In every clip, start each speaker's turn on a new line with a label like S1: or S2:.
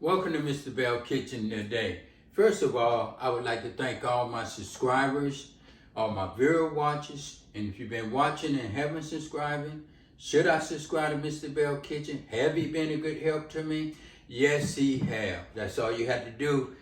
S1: Welcome to Mr. Belle Kitchen today. First of all, I would like to thank all my subscribers, all my viewer watchers, and if you've been watching and haven't subscribed, should I subscribe to Mr. Belle Kitchen? Have he been a good help to me? Yes, he have. That's all you have to do.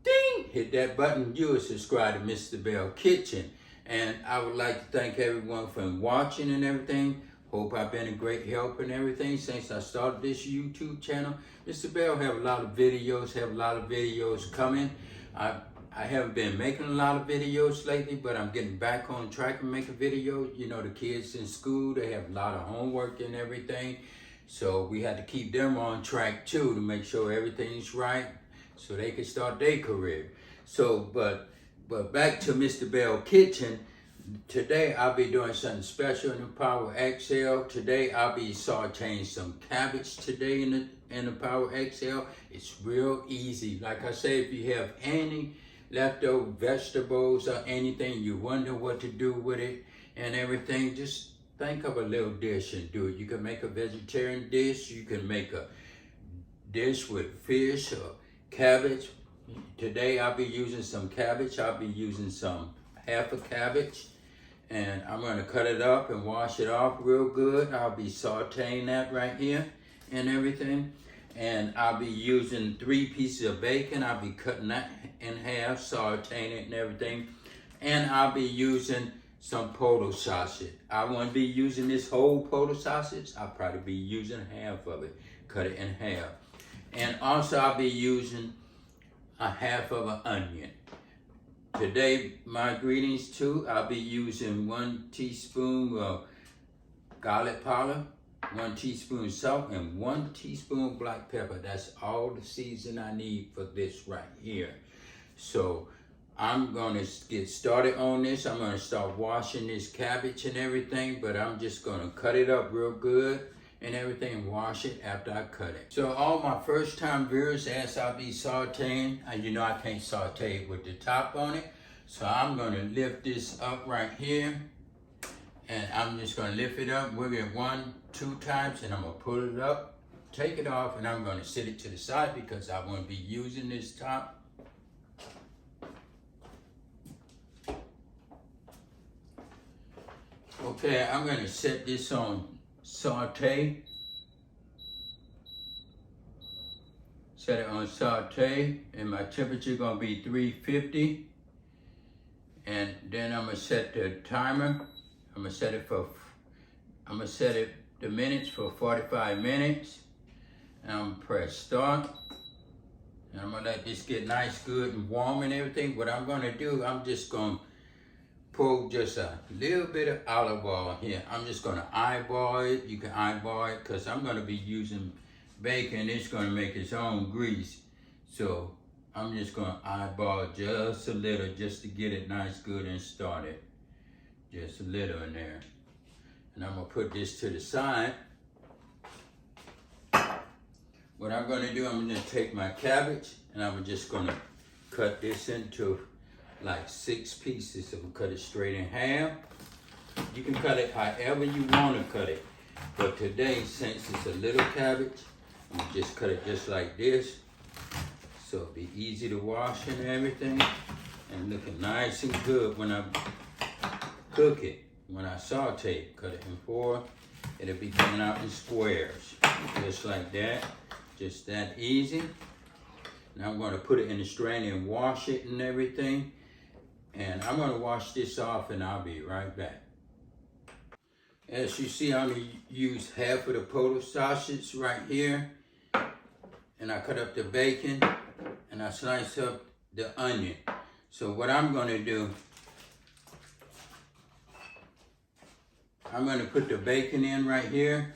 S1: Ding! Hit that button. You will subscribe to Mr. Belle Kitchen. And I would like to thank everyone for watching and everything. Hope I've been a great help and everything since I started this YouTube channel. Mr. Belle have a lot of videos coming. I haven't been making a lot of videos lately, but I'm getting back on track and making videos. You know, the kids in school, they have a lot of homework and everything. So we had to keep them on track too to make sure everything's right so they can start their career. So, but back to Mr. Belle Kitchen. Today I'll be doing something special in the Power XL. Today I'll be sauteing some cabbage today in the Power XL. It's real easy. Like I say, if you have any leftover vegetables or anything, you wonder what to do with it and everything, just think of a little dish and do it. You can make a vegetarian dish. You can make a dish with fish or cabbage. Today I'll be using some cabbage. I'll be using half a cabbage. And I'm going to cut it up and wash it off real good. I'll be sauteing that right here and everything. And I'll be using 3 pieces of bacon. I'll be cutting that in half, sauteing it and everything. And I'll be using some potato sausage. I won't be using this whole potato sausage. I'll probably be using half of it. Cut it in half. And also I'll be using a half of an onion. Today, my ingredients too, I'll be using 1 teaspoon of garlic powder, 1 teaspoon salt, and 1 teaspoon black pepper. That's all the season I need for this right here. So I'm gonna get started on this. I'm gonna start washing this cabbage and everything, but I'm just gonna cut it up real good and everything and wash it after I cut it. So all my first time viewers, as I'll be sauteing, you know I can't saute it with the top on it. So I'm gonna lift this up right here and I'm just gonna lift it up, wiggle it 1, 2 times and I'm gonna pull it up, take it off, and I'm gonna sit it to the side because I won't be using this top. Okay, I'm gonna set this on saute. Set it on saute, and my temperature gonna be 350. And then I'm gonna set the timer. I'm gonna set the minutes for 45 minutes. And I'm gonna press start. And I'm gonna let this get nice, good, and warm and everything. What I'm gonna do, I'm just gonna pour just a little bit of olive oil here. I'm just gonna eyeball it. You can eyeball it because I'm gonna be using bacon. It's gonna make its own grease. So I'm just gonna eyeball just a little just to get it nice, good, and started. Just a little in there. And I'm gonna put this to the side. What I'm gonna do, I'm gonna take my cabbage and I'm just gonna cut this into like 6 pieces. So we'll cut it straight in half. You can cut it however you want to cut it. But today, since it's a little cabbage, I'm gonna just cut it just like this. So it'll be easy to wash and everything. And looking nice and good when I cook it. When I saute it, cut it in 4. It'll be coming out in squares. Just like that. Just that easy. Now I'm gonna put it in the strainer and wash it and everything. And I'm gonna wash this off and I'll be right back. As you see, I'm gonna use half of the potato sausage right here. And I cut up the bacon and I slice up the onion. So what I'm gonna do, I'm gonna put the bacon in right here.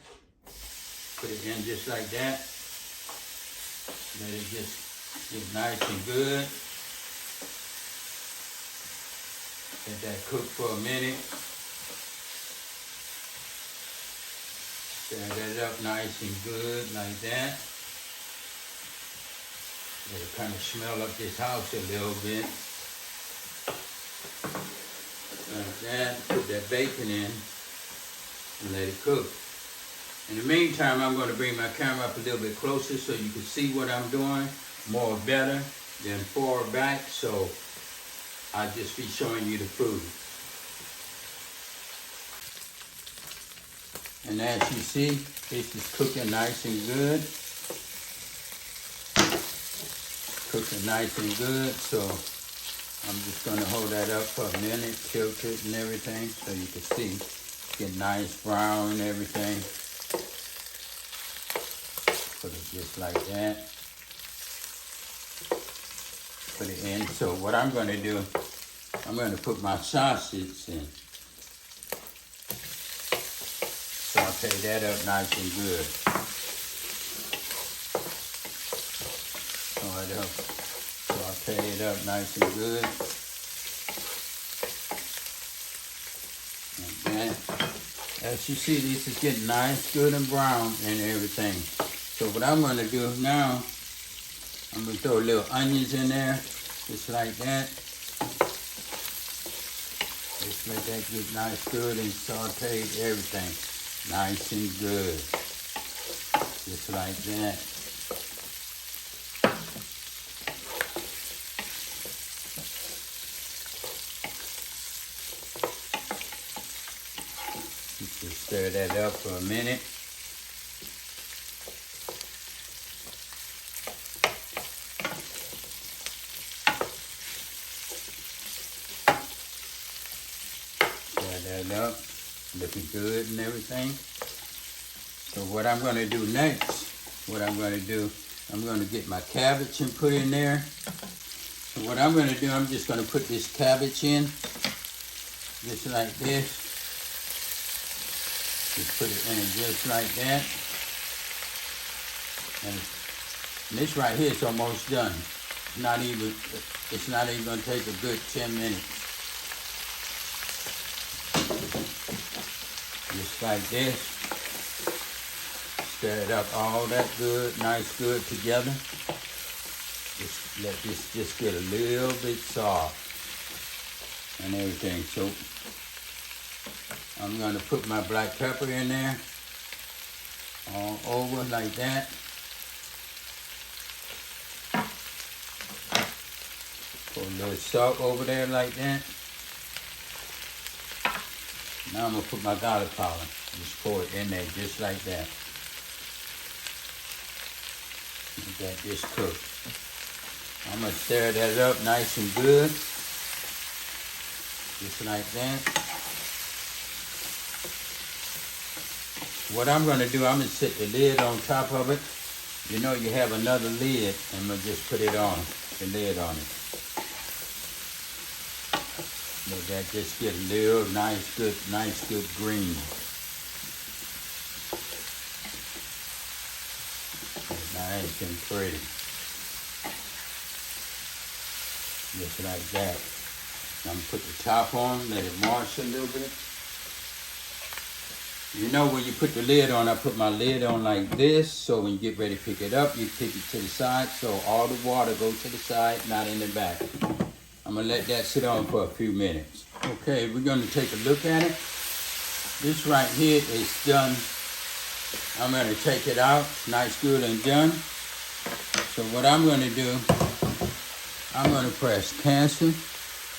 S1: Put it in just like that. Let it just get nice and good. Let that cook for a minute. Stir that up nice and good like that. Let it kind of smell up this house a little bit. Like that. Put that bacon in and let it cook. In the meantime, I'm going to bring my camera up a little bit closer so you can see what I'm doing more better than far back. So I'll just be showing you the food. And as you see, this is cooking nice and good. Cooking nice and good. So I'm just going to hold that up for a minute, tilt it and everything so you can see. Get nice brown and everything. Put it just like that. Put it in. So what I'm going to do, I'm going to put my sausage in. Saute that up nice and good. Saute it up nice and good. Like that. As you see, this is getting nice, good and brown and everything. So what I'm going to do now, I'm going to throw little onions in there, just like that. Just let that get nice, good and sauteed everything. Nice and good. Just like that. Just stir that up for a minute. Stir that up. Looking good and everything. So what I'm going to do next, I'm going to get my cabbage and put in there. So what I'm going to do, I'm just going to put this cabbage in, just like this. Just put it in just like that. And this right here is almost done. It's not even going to take a good 10 minutes. Just like this. Stir it up all that good, nice, good together. Just let this just get a little bit soft and everything. So I'm going to put my black pepper in there all over like that. Put a little salt over there like that. Now I'm going to put my garlic powder. Just pour it in there just like that. Let that just cook. I'm going to stir that up nice and good. Just like that. What I'm going to do, I'm going to set the lid on top of it. You know you have another lid, and I'm going to just put it on, the lid on it. Let that just get a little nice, good green. Nice and pretty. Just like that. I'm going to put the top on, let it wash a little bit. You know when you put the lid on, I put my lid on like this, so when you get ready to pick it up, you pick it to the side, so all the water goes to the side, not in the back. I'm going to let that sit on for a few minutes. Okay, we're going to take a look at it. This right here is done. I'm going to take it out. It's nice, good, and done. So what I'm going to do, I'm going to press cancel.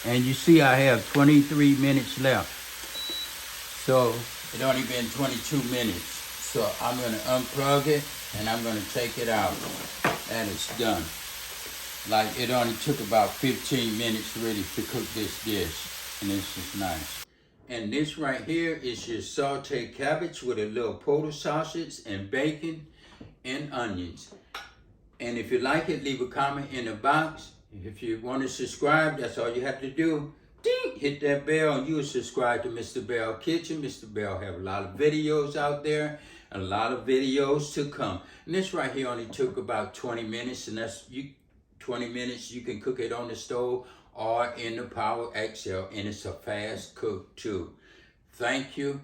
S1: And you see I have 23 minutes left. So it only been 22 minutes. So I'm going to unplug it and I'm going to take it out. And it's done. Like it only took about 15 minutes really to cook this dish. And this is nice. And this right here is your sauteed cabbage with a little porter sausage and bacon and onions. And if you like it, leave a comment in the box. If you want to subscribe, that's all you have to do. Ding! Hit that bell and you'll subscribe to Mr. Belle Kitchen. Mr. Belle have a lot of videos out there, a lot of videos to come. And this right here only took about 20 minutes, and that's 20 minutes. You can cook it on the stove or in the Power XL, and it's a fast cook too. Thank you.